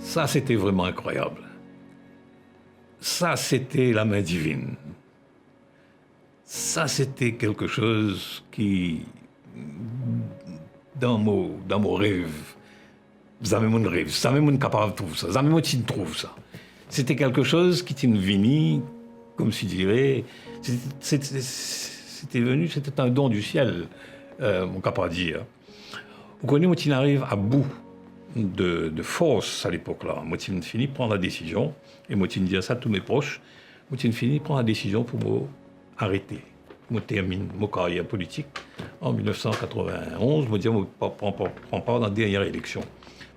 Ça, c'était vraiment incroyable. Ça, c'était la main divine. Ça, c'était quelque chose qui, dans mon rêve, jamais mon rêve, jamais mon capable de trouver ça, jamais moi qui trouve ça. C'était quelque chose qui était venu, comme si je dirais, c'était venu, c'était un don du ciel, mon capable de dire. Vous connaissez, moi, qui arrive à bout de force à l'époque-là. Moi, je finis de prendre la décision, et moi, je dis ça à tous mes proches, moi, je finis de prendre la décision pour m'arrêter. Je termine ma carrière politique en 1991. Je dis, je ne prends pas dans la dernière élection.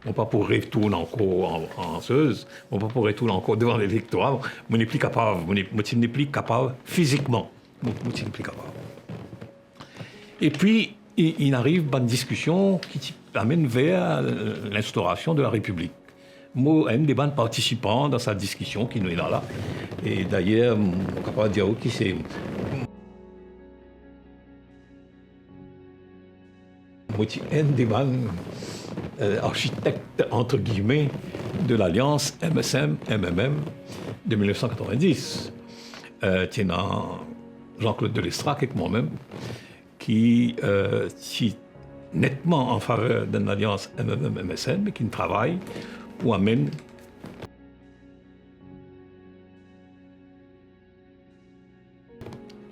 Je ne pas pour retourner encore en Seuse, je ne pas pour retourner encore devant l'électorat. Je n'ai plus capable, je n'ai plus capable physiquement. Je n'ai plus capable. Et puis, il arrive une discussion qui amène vers l'instauration de la République. Moi, un des bons participants dans cette discussion qui nous est là. Et d'ailleurs, je ne peux pas dire qui c'est. Moi, un des bons architectes, entre guillemets, de l'alliance MSM-MMM de 1990. Tiens, Jean-Claude Delestrac et moi-même, qui nettement en faveur d'une alliance MMM-MSM, mais qui travaille pour amener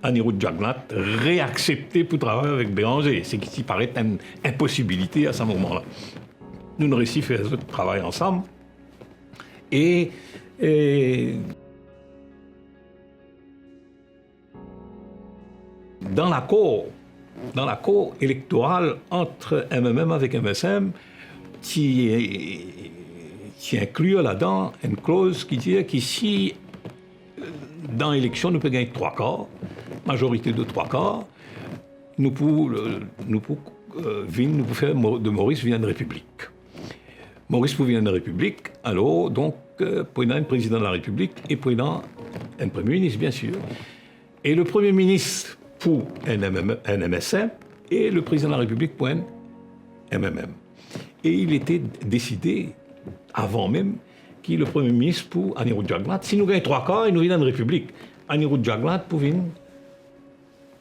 Anirudh Jagannath réaccepté pour travailler avec Béranger, ce qui paraît une impossibilité à ce moment-là. Nous avons réussi à faire ce travail ensemble et dans l'accord électoral entre MMM avec MSM, qui inclut là-dedans une clause qui dit que si dans l'élection nous pouvons gagner 3 quarts, majorité de 3 quarts, nous pouvons faire de Maurice une république. Maurice pour une république, alors donc président un président de la République et président un premier ministre bien sûr. Et le premier ministre pour un MSM et le président de la République pour un MMM. Et il était décidé, avant même, qui est le Premier ministre pour Anirudh Jagannath. Si nous gagnons 3 quarts, il nous vient une république. Anirudh Jagannath pour une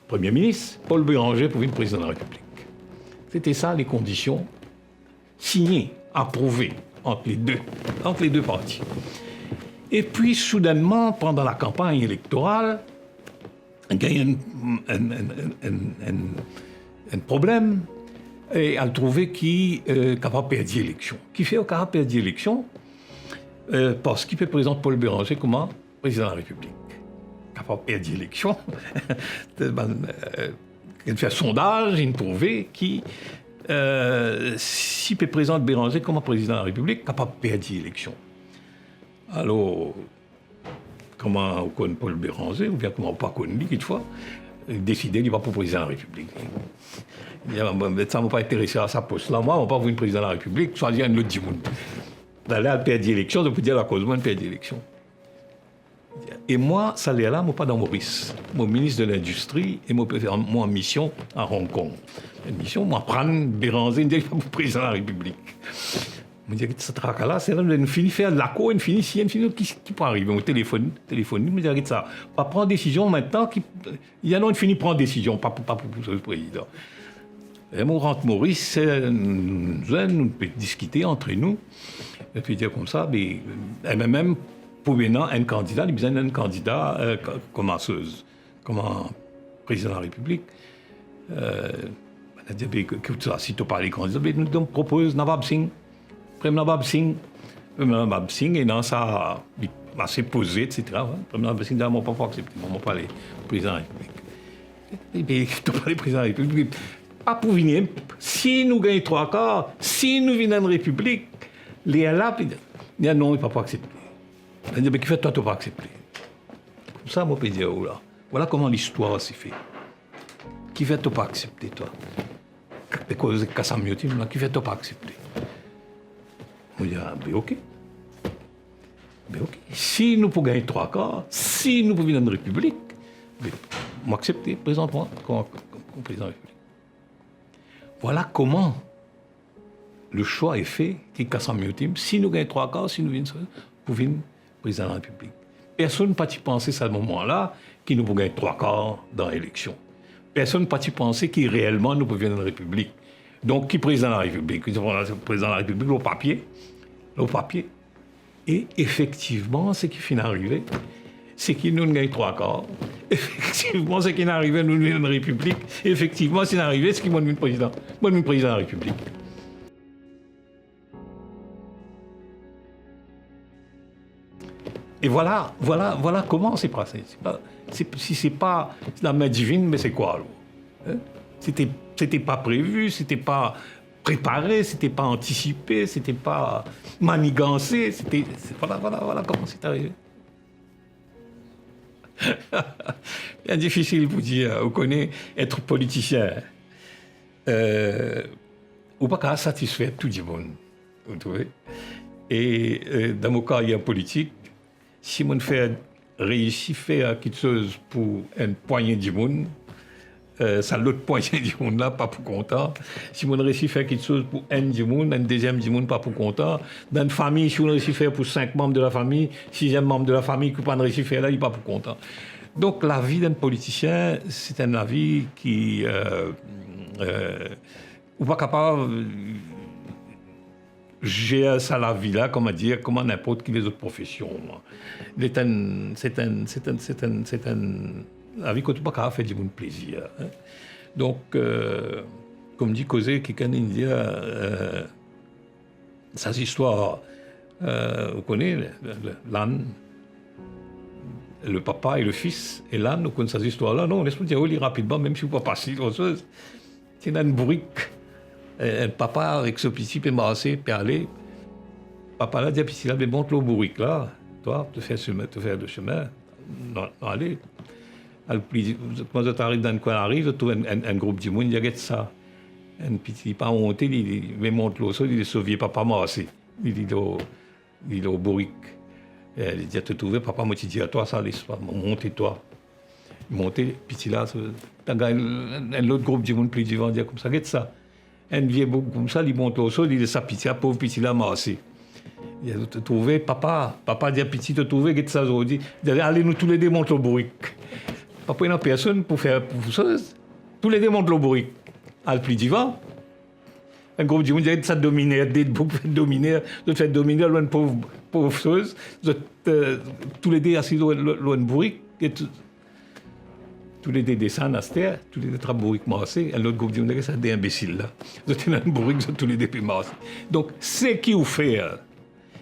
Premier ministre, Paul Béranger pour une président de la République. C'était ça les conditions signées, approuvées entre les deux partis. Et puis, soudainement, pendant la campagne électorale, il y a eu un problème et elle trouvait qu'il est capable de perdre l'élection. Qui fait capable de perdre l'élection parce qu'il peut présenter Paul Béranger comme président de la République. Capable de perdre l'élection. Il fait un sondage, il trouvait qu'il s'il peut présenter Béranger comme président de la République, capable de perdre l'élection. Alors, comment on connaît Paul Béranger, ou bien comment on ne pas connaît lui, quelquefois, décider qu'il va pour président de la République. Il dit, ça ne m'a pas intéressé à sa poste-là. Moi, on ne va pas pour une président de la République, soit dire un autre monde. D'aller à perdre l'élection, de vous dire la cause, moi, de perdre l'élection. Et moi, ça l'est là, moi, pas dans Maurice. Moi, ministre de l'Industrie, et moi, faire moi en mission à Hong Kong. Une mission, moi, prendre Béranger, il dit, pour président de la République. Je me dis, ce trac-là, c'est là, nous finissons faire de l'accord, nous finissons, qui peut arriver au téléphone, je me dis, ça, pas prendre décision maintenant, il y en a une finit prendre décision, pas pour le président. Et moi, rentre Maurice, nous pouvons discuter entre nous, et puis dire comme ça, mais même pour maintenant, un candidat, il a besoin d'un candidat comme président de la République. On a dit, écoute ça, si tu parles des candidats, nous propose Nawab Singh. Premier Nawab Singh, et dans ça, il s'est posé, etc. Premier Nawab Singh, on ne peut pas accepter, on ne peut pas aller au président de la République. Et tu parles du président de la République, pas pour venir. Si nous gagnons 3 quarts, si nous venons en République, les là, il dit non, il ne peut pas accepter. Il dit, mais qui fait toi, tu ne peux pas accepter. Comme ça, moi, je peux dire, oh là, voilà comment l'histoire s'est faite. Qui fait toi pas accepter, toi? Parce que Kassamiotim, qui fait toi pas accepter? On dit, ben ok. Si nous pouvons gagner 3 quarts, si nous pouvons venir en République, on va accepter, présentement, comme président de la République. Voilà comment le choix est fait, qui casse en mieux si nous gagnons 3 quarts, si nous venons pour venir président de la République. Personne n'a pas pensé à ce moment-là qu'il nous pouvons gagner 3 quarts dans l'élection. Personne n'a pas pensé qu'il réellement nous pouvons venir dans la République. Donc, qui président de la République? Qui président de la République, le papier. Et effectivement, ce qui finit d'arriver, c'est qu'il nous gagne 3 quarts. Effectivement, ce qui est arrivé, nous venons dans la République. Effectivement, ce qui est arrivé, c'est qu'il m'a devenu président. Moi, je suis président de la République. Et voilà comment c'est passé. Si c'est pas la main divine, mais c'est quoi alors? Hein? C'était pas prévu, c'était pas préparé, c'était pas anticipé, c'était pas manigancé. Voilà comment c'est arrivé. Bien difficile pour dire, vous connaissez, être politicien. Ou pas satisfaire tout le monde. Vous trouvez? Et dans mon carrière politique, si on réussit à faire quelque chose pour une poignée de monde, ça l'autre poignée de monde là, pas pour content. Si on réussit à faire quelque chose pour un du monde, un deuxième du monde, pas pour content. Dans une famille, si on réussit à faire pour 5 membres de la famille, 6e membre de la famille qui n'a pas réussi à faire là, il n'est pas pour content. Donc la vie d'un politicien, c'est une vie qui ou pas capable j'ai ça la vie là, comment dire, comme n'importe quelle autre profession. C'est la vie que tu ne peux pas faire du bon plaisir. Hein. Donc, comme dit Causé, quelqu'un dit, ces histoires, vous connaissez, l'âne, le papa et le fils, et l'âne, vous connaissez ces histoires-là. Non, laisse-moi dire, lis rapidement, même si vous ne pouvez pas passer autre chose. C'est une bourrique. Un papa avec ce petit peu massé, puis aller. Papa là dit, puis là, mais monte le bourrique là, toi, te faire le chemin. Non, allez. Quand tu arrives dans le coin, tu trouves un groupe de monde, il y a ça. Un petit pas monté, il monte l'eau, il est sauvé, papa massé. Il est au bourrique. Il dit, tu trouves, papa, moi, tu dis à toi, ça, laisse pas, monte-toi. Monter, puis là, un autre groupe de monde plus du vent, dit comme ça, regarde ça. Un vieux bouc comme ça, il monte au sol, il est sa pitié, pauvre petit là, massé. Il a trouvé, papa dit à petit, te trouver, qu'est-ce que ça aujourd'hui? Allez, nous tous les deux monter au bourrique. Papa, il n'y a personne pour faire ça. Tous les deux monter au bourrique. À le plus divan. Un groupe de monde, il y a ça dominer, des boucs dominer, d'autres fait dominer, loin de pauvre chose. Tous les deux assis loin de bourrique. Tous les deux descendent à cette terre, tous les deux trappent bourrique massé, un autre groupe de monde, c'est des imbéciles là. Ils ont une bourrique, tous les deux massés. Donc, c'est qui vous fait,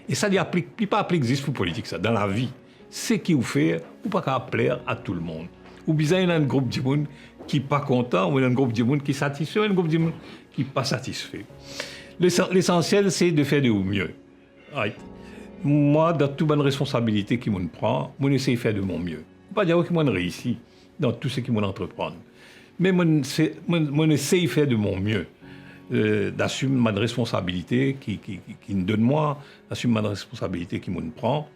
et ça ne pas applique juste pour politique, ça, dans la vie. C'est qui vous fait, ou pas qu'à plaire à tout le monde. Ou bien il y a un groupe de monde qui n'est pas content, ou un groupe de monde qui est satisfait, ou un groupe de monde qui n'est pas satisfait. L'essentiel, c'est de faire de mieux. Right. Moi, dans toute bonne responsabilité qui me prend, je essaie de faire de mon mieux. Pas dire que je réussis dans tout ce qui m'entreprend. Mais je essaie de faire de mon mieux, d'assumer ma responsabilité qui me donne moi, d'assumer ma responsabilité qui me prend.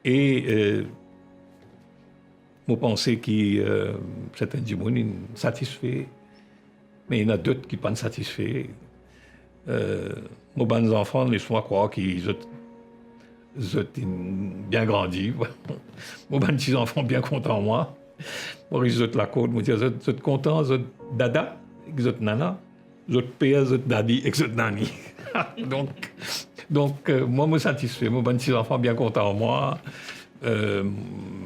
Et je pense que certains du monde sont satisfaits, mais il y en a d'autres qui ne sont pas satisfaits. Mes enfants, laisse-moi croire qu'ils ont bien grandi. Mes petits enfants bien contents de moi. Maurice Zot la côte, moi dis Zot content, Zot dada, Zot nana, Zot père, Zot daddy, et Zot nani. donc moi me satisfait, mes petits enfants bien contents de moi.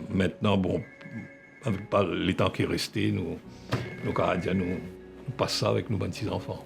Maintenant bon, avec les temps qui est resté, nous Canadiens nous passons ça avec nos petits enfants.